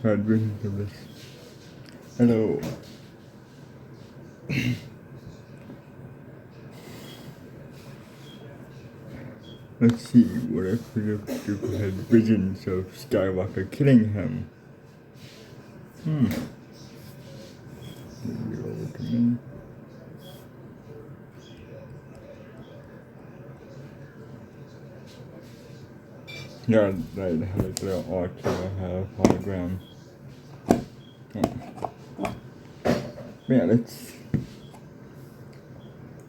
had visions of this. Hello. Let's see, what if Dooku had visions of Skywalker killing him? Maybe over to me. Yeah, right, I have a little arch that I have hologram. Yeah,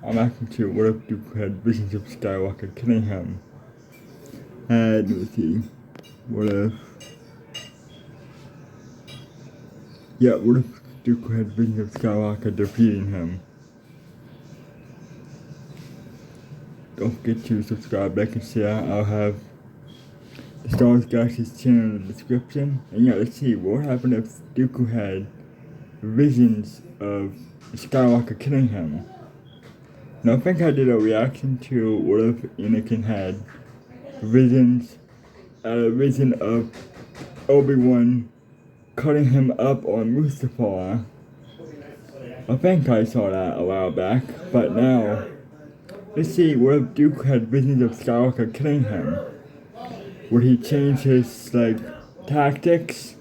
I'm asking you, what if Dooku had visions of Skywalker killing him? And let's see, what if Dooku had visions of Skywalker defeating him? Don't forget to subscribe, like, and share. I'll have the Star Wars Galaxy's channel in the description. And yeah, let's see, what would happen if Dooku had visions of Skywalker killing him? Now I think I did a reaction to what if Anakin had vision of Obi-Wan cutting him up on Mustafar. I think I saw that a while back, but now, let's see, what if Dooku had visions of Skywalker killing him? Would he change his, tactics?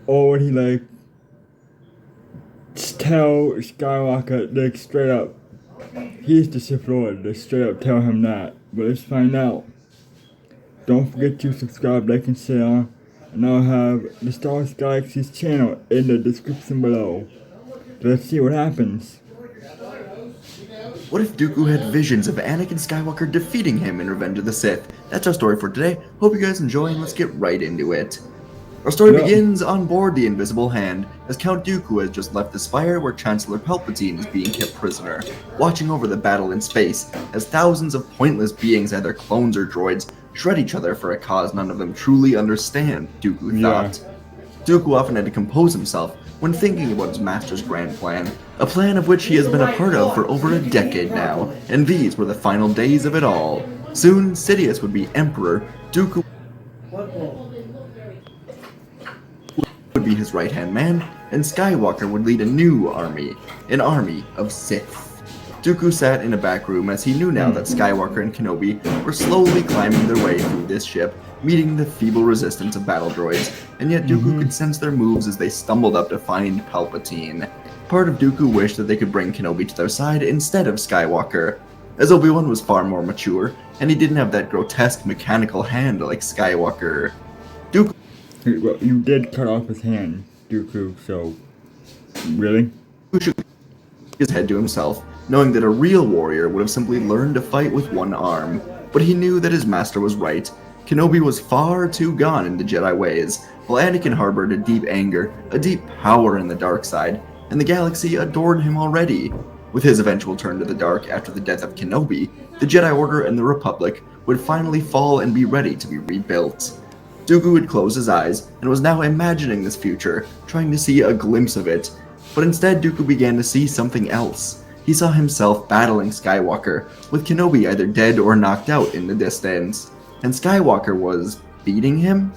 Or would he, just tell Skywalker, straight up, he's the Sith Lord, just straight up tell him that. But let's find out. Don't forget to subscribe, like, and share. And I'll have the Star Wars Galaxy's channel in the description below. Let's see what happens. What if Dooku had visions of Anakin Skywalker defeating him in Revenge of the Sith? That's our story for today. Hope you guys enjoy, and let's get right into it. Our story begins on board the Invisible Hand, as Count Dooku has just left the spire where Chancellor Palpatine is being kept prisoner, watching over the battle in space, as thousands of pointless beings, either clones or droids, shred each other for a cause none of them truly understand, Dooku thought. Dooku often had to compose himself when thinking about his master's grand plan, a plan of which he has been a part of for over a decade now, and these were the final days of it all. Soon, Sidious would be Emperor, Dooku would be his right-hand man, and Skywalker would lead a new army, an army of Sith. Dooku sat in a back room as he knew now that Skywalker and Kenobi were slowly climbing their way through this ship, meeting the feeble resistance of battle droids, and yet Dooku could sense their moves as they stumbled up to find Palpatine. Part of Dooku wished that they could bring Kenobi to their side instead of Skywalker, as Obi-Wan was far more mature, and he didn't have that grotesque mechanical hand like Skywalker. Dooku... Well, you did cut off his hand, Dooku, so... Really? shook his head to himself, knowing that a real warrior would have simply learned to fight with one arm. But he knew that his master was right. Kenobi was far too gone in the Jedi ways, while Anakin harbored a deep anger, a deep power in the dark side, and the galaxy adored him already. With his eventual turn to the dark after the death of Kenobi, the Jedi Order and the Republic would finally fall and be ready to be rebuilt. Dooku had closed his eyes and was now imagining this future, trying to see a glimpse of it. But instead Dooku began to see something else. He saw himself battling Skywalker, with Kenobi either dead or knocked out in the distance. And Skywalker was beating him?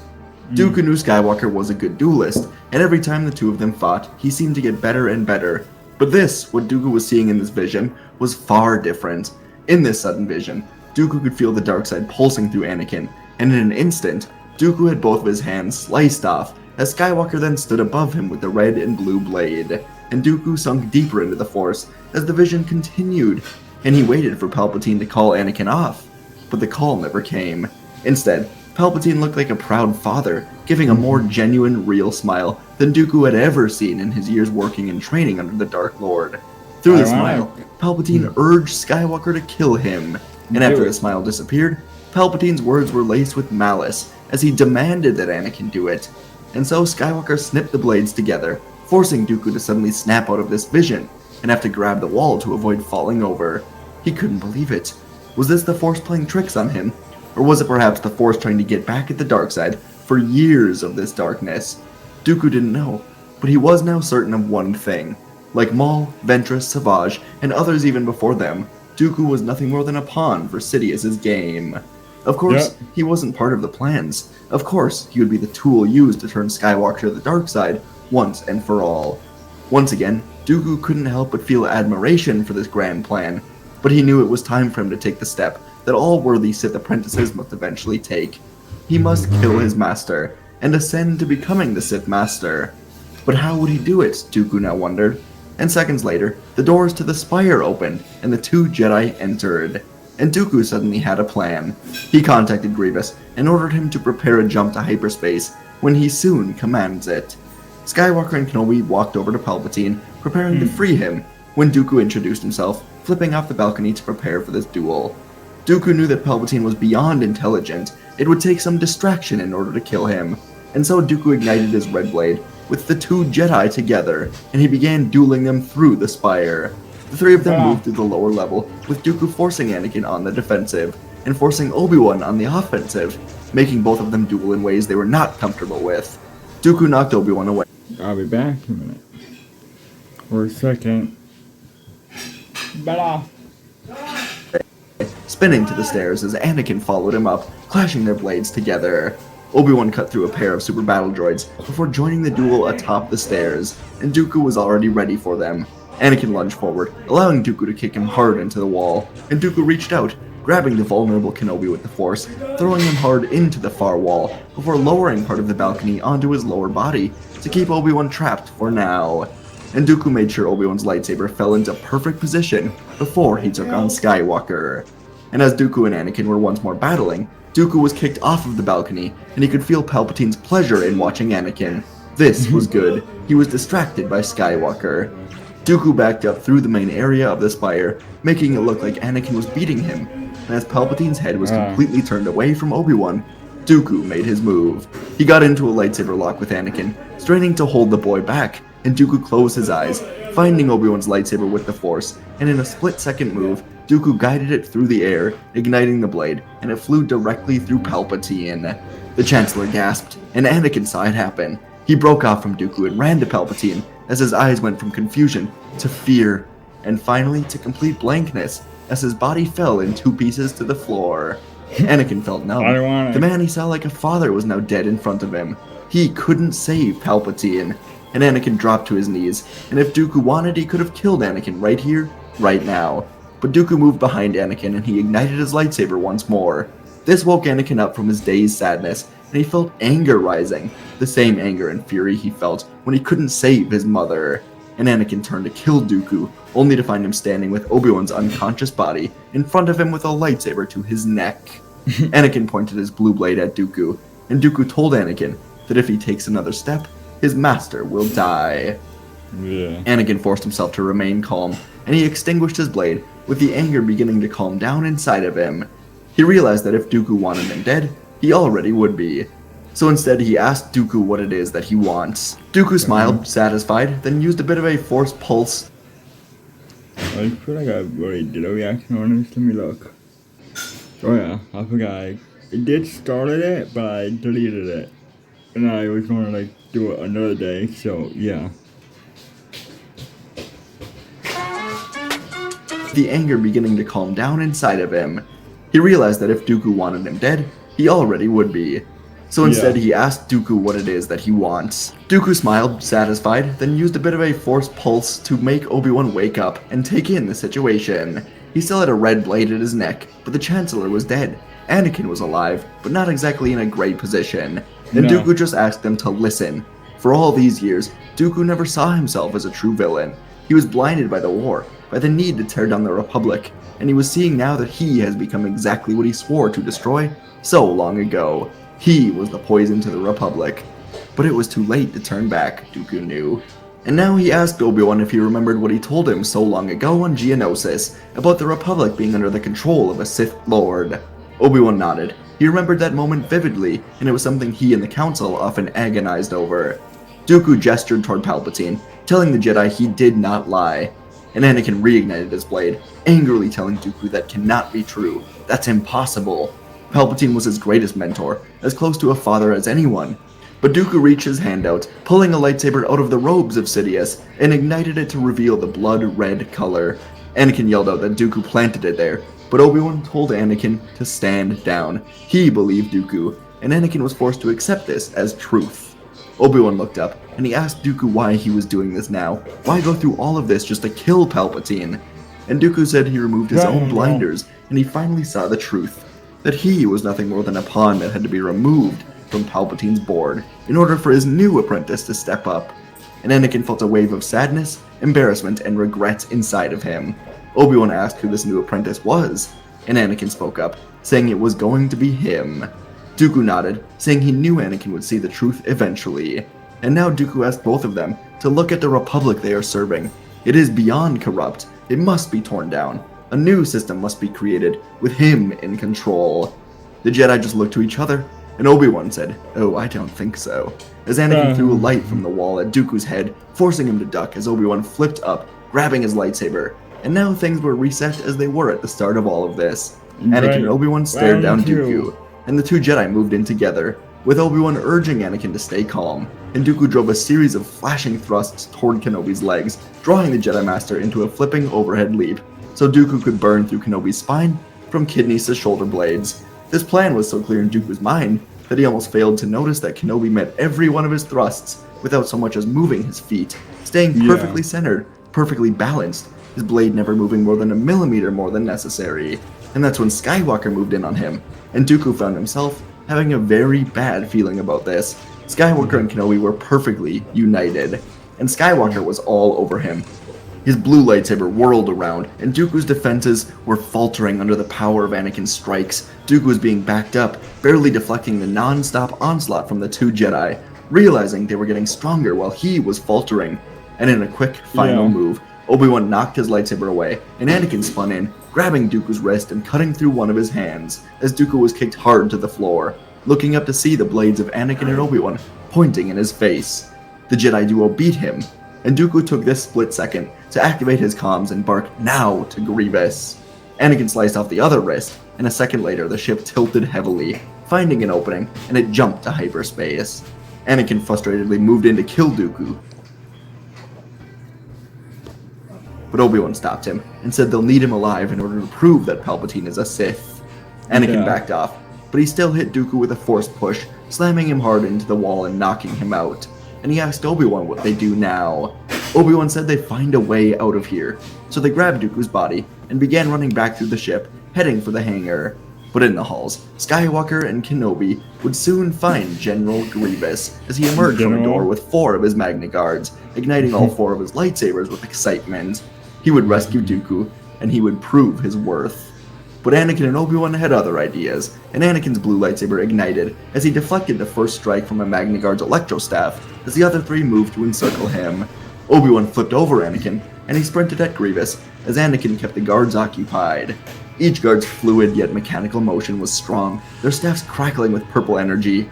Dooku knew Skywalker was a good duelist, and every time the two of them fought, he seemed to get better and better. But this, what Dooku was seeing in this vision, was far different. In this sudden vision, Dooku could feel the dark side pulsing through Anakin, and in an instant, Dooku had both of his hands sliced off, as Skywalker then stood above him with the red and blue blade. And Dooku sunk deeper into the Force as the vision continued, and he waited for Palpatine to call Anakin off. But the call never came. Instead, Palpatine looked like a proud father, giving a more genuine, real smile than Dooku had ever seen in his years working and training under the Dark Lord. Through the smile, Palpatine urged Skywalker to kill him, and after the smile disappeared, Palpatine's words were laced with malice as he demanded that Anakin do it. And so Skywalker snipped the blades together, forcing Dooku to suddenly snap out of this vision, and have to grab the wall to avoid falling over. He couldn't believe it. Was this the Force playing tricks on him? Or was it perhaps the Force trying to get back at the dark side for years of this darkness? Dooku didn't know, but he was now certain of one thing. Like Maul, Ventress, Savage, and others even before them, Dooku was nothing more than a pawn for Sidious's game. Of course, Yep. he wasn't part of the plans. Of course, he would be the tool used to turn Skywalker to the dark side once and for all. Once again, Dooku couldn't help but feel admiration for this grand plan, but he knew it was time for him to take the step that all worthy Sith apprentices must eventually take. He must kill his master, and ascend to becoming the Sith Master. But how would he do it, Dooku now wondered. And seconds later, the doors to the spire opened, and the two Jedi entered. And Dooku suddenly had a plan. He contacted Grievous and ordered him to prepare a jump to hyperspace when he soon commands it. Skywalker and Kenobi walked over to Palpatine, preparing to free him, when Dooku introduced himself, flipping off the balcony to prepare for this duel. Dooku knew that Palpatine was beyond intelligent. It would take some distraction in order to kill him, and so Dooku ignited his red blade with the two Jedi together, and he began dueling them through the spire. The three of them moved through the lower level, with Dooku forcing Anakin on the defensive, and forcing Obi-Wan on the offensive, making both of them duel in ways they were not comfortable with. Dooku knocked Obi-Wan away. I'll be back in a minute. For a second. Bella. Spinning to the stairs as Anakin followed him up, clashing their blades together. Obi-Wan cut through a pair of super battle droids before joining the duel atop the stairs, and Dooku was already ready for them. Anakin lunged forward, allowing Dooku to kick him hard into the wall, and Dooku reached out, grabbing the vulnerable Kenobi with the Force, throwing him hard into the far wall, before lowering part of the balcony onto his lower body to keep Obi-Wan trapped for now. And Dooku made sure Obi-Wan's lightsaber fell into perfect position before he took on Skywalker. And as Dooku and Anakin were once more battling, Dooku was kicked off of the balcony, and he could feel Palpatine's pleasure in watching Anakin. This was good. He was distracted by Skywalker. Dooku backed up through the main area of the spire, making it look like Anakin was beating him. And as Palpatine's head was completely turned away from Obi-Wan, Dooku made his move. He got into a lightsaber lock with Anakin, straining to hold the boy back, and Dooku closed his eyes, finding Obi-Wan's lightsaber with the Force, and in a split-second move, Dooku guided it through the air, igniting the blade, and it flew directly through Palpatine. The Chancellor gasped, and Anakin saw it happen. He broke off from Dooku and ran to Palpatine, as his eyes went from confusion to fear, and finally to complete blankness, as his body fell in two pieces to the floor. Anakin felt numb. The man he saw like a father was now dead in front of him. He couldn't save Palpatine, and Anakin dropped to his knees, and if Dooku wanted, he could have killed Anakin right here, right now. But Dooku moved behind Anakin and he ignited his lightsaber once more. This woke Anakin up from his dazed sadness, and he felt anger rising, the same anger and fury he felt when he couldn't save his mother. And Anakin turned to kill Dooku, only to find him standing with Obi-Wan's unconscious body in front of him with a lightsaber to his neck. Anakin pointed his blue blade at Dooku, and Dooku told Anakin that if he takes another step, his master will die. Yeah. Anakin forced himself to remain calm, and he extinguished his blade, with the anger beginning to calm down inside of him. He realized that if Dooku wanted him dead, he already would be. So instead he asked Dooku what it is that he wants. Dooku smiled, satisfied, then used a bit of a Force pulse. I feel like I already did a reaction on this. Let me look. Oh yeah, I forgot. It did started it, but I deleted it. And I was gonna like do it another day, so yeah. The anger beginning to calm down inside of him. He realized that if Dooku wanted him dead, he already would be. So instead he asked Dooku what it is that he wants. Dooku smiled, satisfied, then used a bit of a Force pulse to make Obi-Wan wake up and take in the situation. He still had a red blade at his neck, but the Chancellor was dead. Anakin was alive, but not exactly in a great position. And Dooku just asked them to listen. For all these years, Dooku never saw himself as a true villain. He was blinded by the war, by the need to tear down the Republic, and he was seeing now that he has become exactly what he swore to destroy so long ago. He was the poison to the Republic. But it was too late to turn back, Dooku knew. And now he asked Obi-Wan if he remembered what he told him so long ago on Geonosis, about the Republic being under the control of a Sith Lord. Obi-Wan nodded. He remembered that moment vividly, and it was something he and the Council often agonized over. Dooku gestured toward Palpatine, telling the Jedi he did not lie. And Anakin reignited his blade, angrily telling Dooku that cannot be true. That's impossible. Palpatine was his greatest mentor, as close to a father as anyone. But Dooku reached his hand out, pulling a lightsaber out of the robes of Sidious, and ignited it to reveal the blood-red color. Anakin yelled out that Dooku planted it there, but Obi-Wan told Anakin to stand down. He believed Dooku, and Anakin was forced to accept this as truth. Obi-Wan looked up, and he asked Dooku why he was doing this now. Why go through all of this just to kill Palpatine? And Dooku said he removed his own blinders, and he finally saw the truth. That he was nothing more than a pawn that had to be removed from Palpatine's board in order for his new apprentice to step up. And Anakin felt a wave of sadness, embarrassment, and regret inside of him. Obi-Wan asked who this new apprentice was, and Anakin spoke up, saying it was going to be him. Dooku nodded, saying he knew Anakin would see the truth eventually. And now Dooku asked both of them to look at the Republic they are serving. It is beyond corrupt. It must be torn down. A new system must be created, with him in control. The Jedi just looked to each other, and Obi-Wan said, "Oh, I don't think so," as Anakin threw a light from the wall at Dooku's head, forcing him to duck as Obi-Wan flipped up, grabbing his lightsaber. And now things were reset as they were at the start of all of this. Anakin and Obi-Wan stared down Dooku, and the two Jedi moved in together, with Obi-Wan urging Anakin to stay calm, and Dooku drove a series of flashing thrusts toward Kenobi's legs, drawing the Jedi Master into a flipping overhead leap, so Dooku could burn through Kenobi's spine from kidneys to shoulder blades. This plan was so clear in Dooku's mind that he almost failed to notice that Kenobi met every one of his thrusts without so much as moving his feet, staying perfectly centered, perfectly balanced, his blade never moving more than a millimeter more than necessary. And that's when Skywalker moved in on him, and Dooku found himself having a very bad feeling about this. Skywalker and Kenobi were perfectly united, and Skywalker was all over him. His blue lightsaber whirled around, and Dooku's defenses were faltering under the power of Anakin's strikes. Dooku was being backed up, barely deflecting the non-stop onslaught from the two Jedi, realizing they were getting stronger while he was faltering. And in a quick final move, Obi-Wan knocked his lightsaber away, and Anakin spun in, grabbing Dooku's wrist and cutting through one of his hands, as Dooku was kicked hard to the floor, looking up to see the blades of Anakin and Obi-Wan pointing in his face. The Jedi duo beat him, and Dooku took this split second to activate his comms and bark "now" to Grievous. Anakin sliced off the other wrist, and a second later the ship tilted heavily, finding an opening, and it jumped to hyperspace. Anakin frustratedly moved in to kill Dooku, but Obi-Wan stopped him and said they'll need him alive in order to prove that Palpatine is a Sith. Anakin backed off, but he still hit Dooku with a forced push, slamming him hard into the wall and knocking him out. And he asked Obi-Wan what they do now. Obi-Wan said they find a way out of here, so they grabbed Dooku's body and began running back through the ship, heading for the hangar. But in the halls, Skywalker and Kenobi would soon find General Grievous as he emerged from a door with 4 of his Magna Guards, igniting all 4 of his lightsabers with excitement. He would rescue Dooku, and he would prove his worth. But Anakin and Obi-Wan had other ideas, and Anakin's blue lightsaber ignited as he deflected the first strike from a Magna Guard's electro staff as the other 3 moved to encircle him. Obi-Wan flipped over Anakin, and he sprinted at Grievous as Anakin kept the guards occupied. Each guard's fluid yet mechanical motion was strong, their staffs crackling with purple energy.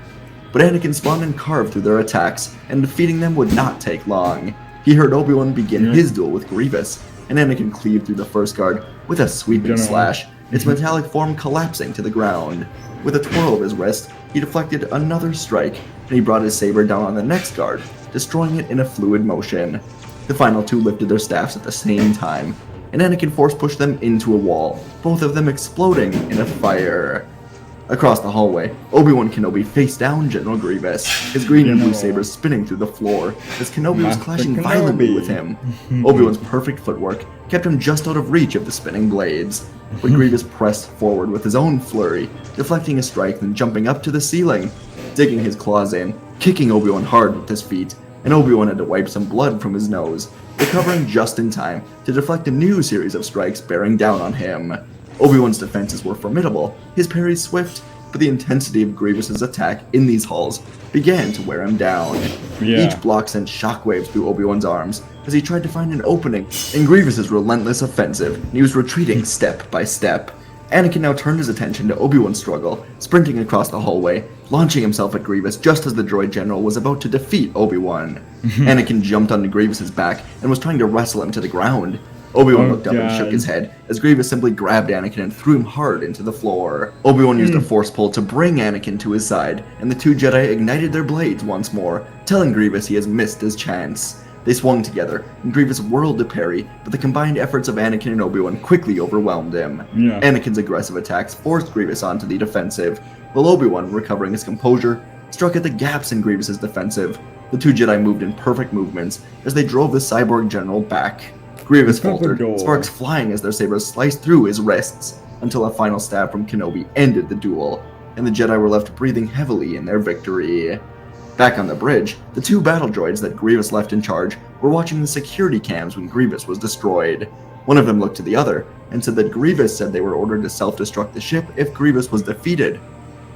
But Anakin spun and carved through their attacks, and defeating them would not take long. He heard Obi-Wan begin his duel with Grievous, and Anakin cleaved through the first guard with a sweeping slash, its metallic form collapsing to the ground. With a twirl of his wrist, he deflected another strike, and he brought his saber down on the next guard, destroying it in a fluid motion. The final 2 lifted their staffs at the same time, and Anakin force-pushed them into a wall, both of them exploding in a fire. Across the hallway, Obi-Wan Kenobi faced down General Grievous, his green and blue sabers spinning through the floor, as Kenobi was clashing violently with him. Obi-Wan's perfect footwork kept him just out of reach of the spinning blades, but Grievous pressed forward with his own flurry, deflecting a strike then jumping up to the ceiling, digging his claws in, kicking Obi-Wan hard with his feet, and Obi-Wan had to wipe some blood from his nose, recovering just in time to deflect a new series of strikes bearing down on him. Obi-Wan's defenses were formidable, his parries swift, but the intensity of Grievous's attack in these halls began to wear him down. Each block sent shockwaves through Obi-Wan's arms as he tried to find an opening in Grievous's relentless offensive, and he was retreating step by step. Anakin now turned his attention to Obi-Wan's struggle, sprinting across the hallway, launching himself at Grievous just as the droid general was about to defeat Obi-Wan. Anakin jumped onto Grievous's back and was trying to wrestle him to the ground. Obi-Wan looked up and shook his head as Grievous simply grabbed Anakin and threw him hard into the floor. Obi-Wan used a force pull to bring Anakin to his side, and the two Jedi ignited their blades once more, telling Grievous he has missed his chance. They swung together, and Grievous whirled to parry, but the combined efforts of Anakin and Obi-Wan quickly overwhelmed him. Yeah. Anakin's aggressive attacks forced Grievous onto the defensive, while Obi-Wan, recovering his composure, struck at the gaps in Grievous's defensive. The two Jedi moved in perfect movements as they drove the cyborg general back. Grievous faltered, sparks flying as their sabers sliced through his wrists, until a final stab from Kenobi ended the duel, and the Jedi were left breathing heavily in their victory. Back on the bridge, the two battle droids that Grievous left in charge were watching the security cams when Grievous was destroyed. One of them looked to the other and said that Grievous said they were ordered to self-destruct the ship if Grievous was defeated,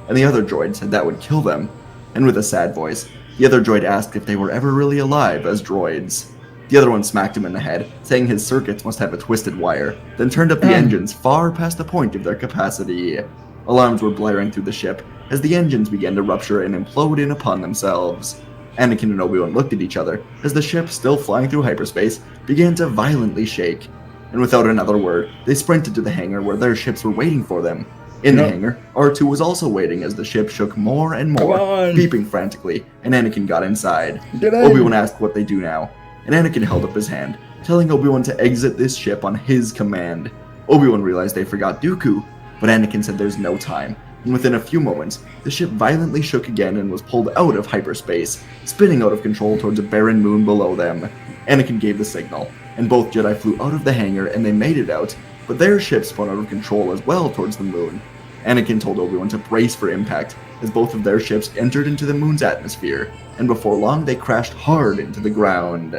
and the other droid said that would kill them. And with a sad voice, the other droid asked if they were ever really alive as droids. The other one smacked him in the head, saying his circuits must have a twisted wire, then turned up the engines far past the point of their capacity. Alarms were blaring through the ship as the engines began to rupture and implode in upon themselves. Anakin and Obi-Wan looked at each other as the ship, still flying through hyperspace, began to violently shake. And without another word, they sprinted to the hangar where their ships were waiting for them. In the hangar, R2 was also waiting as the ship shook more and more, beeping frantically, and Anakin got inside. Obi-Wan asked what they do now, and Anakin held up his hand, telling Obi-Wan to exit this ship on his command. Obi-Wan realized they forgot Dooku, but Anakin said there's no time, and within a few moments, the ship violently shook again and was pulled out of hyperspace, spinning out of control towards a barren moon below them. Anakin gave the signal, and both Jedi flew out of the hangar and they made it out, but their ship spun out of control as well towards the moon. Anakin told Obi-Wan to brace for impact, as both of their ships entered into the moon's atmosphere, and before long they crashed hard into the ground.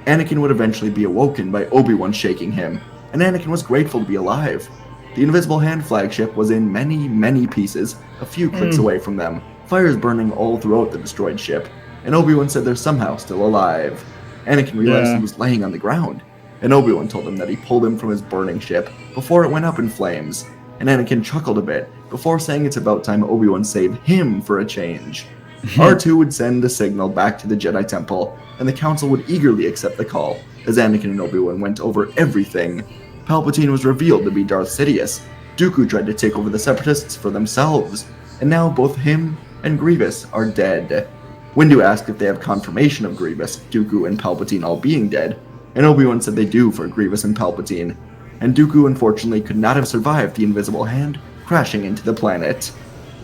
Anakin would eventually be awoken by Obi-Wan shaking him, and Anakin was grateful to be alive. The Invisible Hand flagship was in many, many pieces, a few clicks away from them, fires burning all throughout the destroyed ship, and Obi-Wan said they're somehow still alive. Anakin realized he was laying on the ground, and Obi-Wan told him that he pulled him from his burning ship before it went up in flames, and Anakin chuckled a bit before saying it's about time Obi-Wan saved him for a change. R2 would send a signal back to the Jedi Temple, and the Council would eagerly accept the call as Anakin and Obi-Wan went over everything. Palpatine was revealed to be Darth Sidious. Dooku tried to take over the Separatists for themselves, and now both him and Grievous are dead. Windu asked if they have confirmation of Grievous, Dooku, and Palpatine all being dead, and Obi-Wan said they do for Grievous and Palpatine, and Dooku unfortunately could not have survived the Invisible Hand crashing into the planet.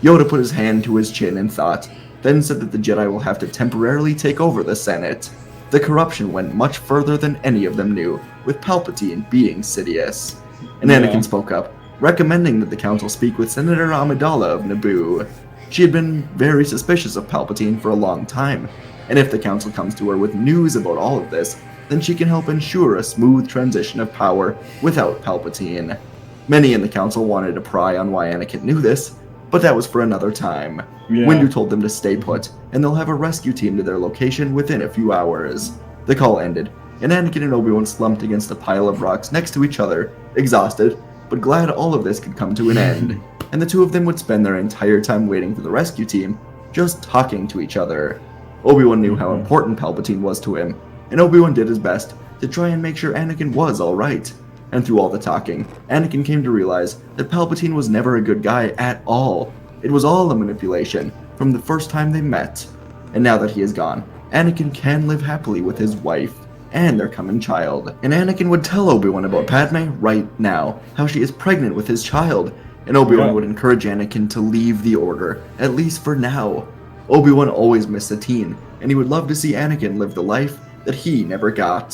Yoda put his hand to his chin and thought, then said that the Jedi will have to temporarily take over the Senate. The corruption went much further than any of them knew, with Palpatine being Sidious. And Anakin spoke up, recommending that the Council speak with Senator Amidala of Naboo. She had been very suspicious of Palpatine for a long time, and if the Council comes to her with news about all of this, then she can help ensure a smooth transition of power without Palpatine. Many in the Council wanted to pry on why Anakin knew this, but that was for another time. Windu told them to stay put, and they'll have a rescue team to their location within a few hours. The call ended, and Anakin and Obi-Wan slumped against a pile of rocks next to each other, exhausted, but glad all of this could come to an end, and the two of them would spend their entire time waiting for the rescue team, just talking to each other. Obi-Wan knew how important Palpatine was to him, and Obi-Wan did his best to try and make sure Anakin was alright. And through all the talking, Anakin came to realize that Palpatine was never a good guy at all. It was all a manipulation, from the first time they met. And now that he is gone, Anakin can live happily with his wife, and their coming child. And Anakin would tell Obi-Wan about Padme right now, how she is pregnant with his child, and Obi-Wan would encourage Anakin to leave the Order, at least for now. Obi-Wan always missed Satine, and he would love to see Anakin live the life that he never got.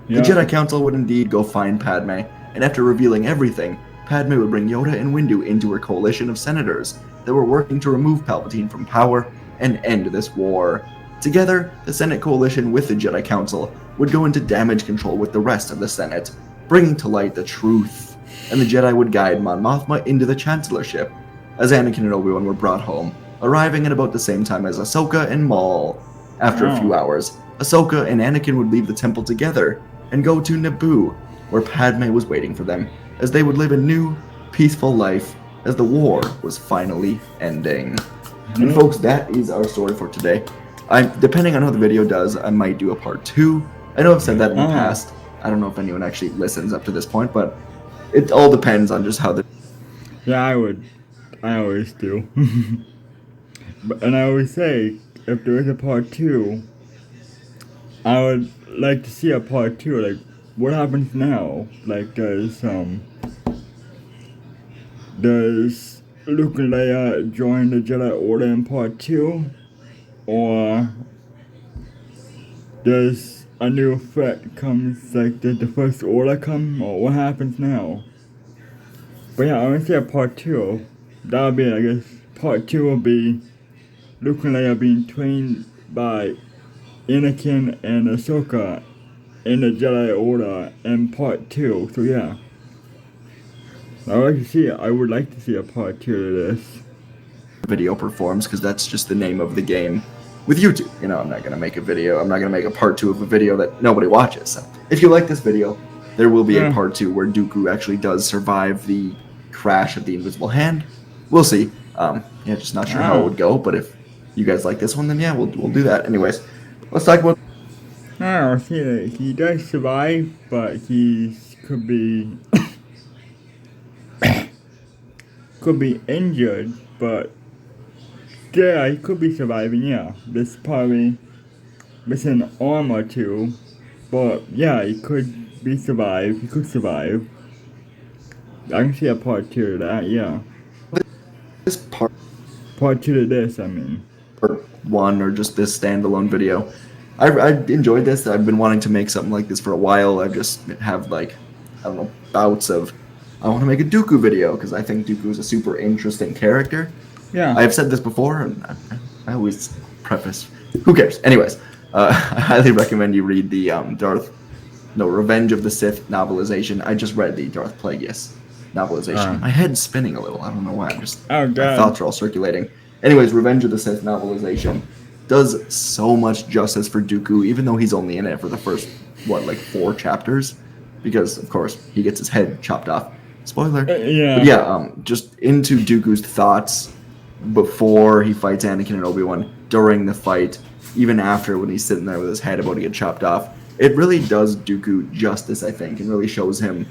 The Jedi Council would indeed go find Padme, and after revealing everything, Padme would bring Yoda and Windu into her coalition of senators that were working to remove Palpatine from power and end this war. Together, the Senate coalition with the Jedi Council would go into damage control with the rest of the Senate, bringing to light the truth, and the Jedi would guide Mon Mothma into the Chancellorship, as Anakin and Obi-Wan were brought home, arriving at about the same time as Ahsoka and Maul. After a few hours, Ahsoka and Anakin would leave the temple together and go to Naboo, where Padme was waiting for them, as they would live a new, peaceful life as the war was finally ending. And folks, that is our story for today. Depending on how the video does, I might do a part 2. I know I've said that in the past. I don't know if anyone actually listens up to this point, but it all depends on just how the... Yeah, I would. I always do. And I always say, if there is a part 2, I would like to see a part 2. Like, what happens now? Like, does Luke and Leia join the Jedi Order in part 2? Or does a new threat comes, like, did the First Order come? Or what happens now? But yeah, I want to see a part 2. That would be, I guess, part 2 will be Luke and Leia being trained by Anakin and Ahsoka in the Jedi Order in part 2. So yeah, I would like to see a part 2 to this. Video performs, because that's just the name of the game with YouTube. You know, I'm not gonna make a video. I'm not gonna make a part 2 of a video that nobody watches. So if you like this video, there will be a part 2 where Dooku actually does survive the crash of the Invisible Hand. We'll see. Yeah, just not sure how it would go. But if you guys like this one, then yeah, we'll do that. Anyways, let's talk about. Oh, see, he does survive, but he could be could be injured, but yeah, he could be surviving. Yeah, this probably missing an arm or two, but yeah, he could be survive. He could survive. I can see a part 2 of that. Yeah, This part 2 to this. I mean, or 1 or just this standalone video. I enjoyed this. I've been wanting to make something like this for a while. I just have, like, I don't know, bouts of I want to make a Dooku video because I think Dooku is a super interesting character. yeah. I've said this before, and I always preface. Who cares? Anyways, I highly recommend you read the Revenge of the Sith novelization. I just read the Darth Plagueis novelization. My head's spinning a little. I don't know why. Oh, God. My thoughts are all circulating. Anyways, Revenge of the Sith novelization does so much justice for Dooku, even though he's only in it for the first 4 chapters, because of course he gets his head chopped off. Spoiler. Yeah. But yeah, just into Dooku's thoughts before he fights Anakin and Obi-Wan, during the fight, even after when he's sitting there with his head about to get chopped off. It really does Dooku justice, I think, and really shows him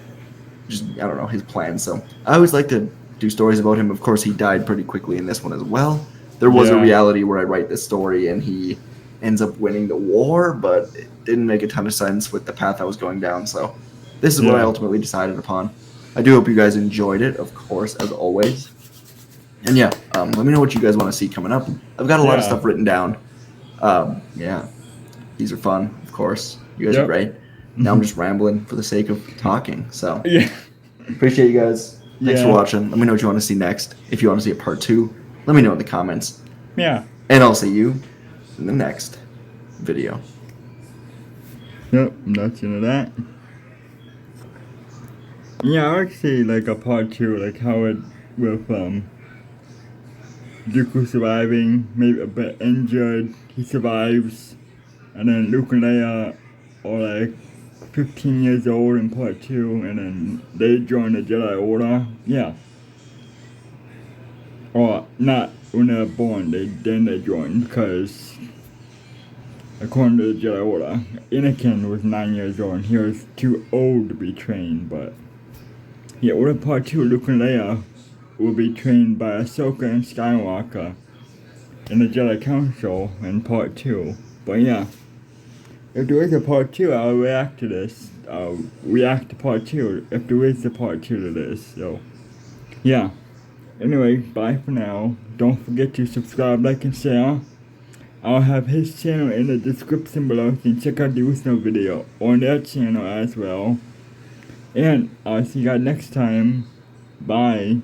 just, I don't know, his plan. So I always like to do stories about him. Of course, he died pretty quickly in this one as well. There was a reality where I write this story and he ends up winning the war, but it didn't make a ton of sense with the path I was going down. So this is what I ultimately decided upon. I do hope you guys enjoyed it, of course, as always. And yeah, let me know what you guys want to see coming up. I've got a lot of stuff written down. Yeah, these are fun, of course. You guys are great. Now I'm just rambling for the sake of talking. So appreciate you guys. Thanks for watching. Let me know what you want to see next. If you want to see a part 2, let me know in the comments. Yeah. And I'll see you in the next video. Yep, that's into that. Yeah, I would see like a part 2, like how it with Dooku surviving, maybe a bit injured, he survives, and then Luke and Leia are like 15 years old in part 2, and then they join the Jedi Order. Yeah. Or not when they're born, then they join, because according to the Jedi Order, Anakin was 9 years old and he was too old to be trained, but yeah, what in part 2, Luke and Leia will be trained by Ahsoka and Skywalker in the Jedi Council in part 2. But yeah, if there is a part 2, I'll react to this. I'll react to part 2 if there is a part 2 to this. So yeah. Anyway, bye for now. Don't forget to subscribe, like, and share. I'll have his channel in the description below. You can check out the original video on their channel as well. And I'll see you guys next time. Bye.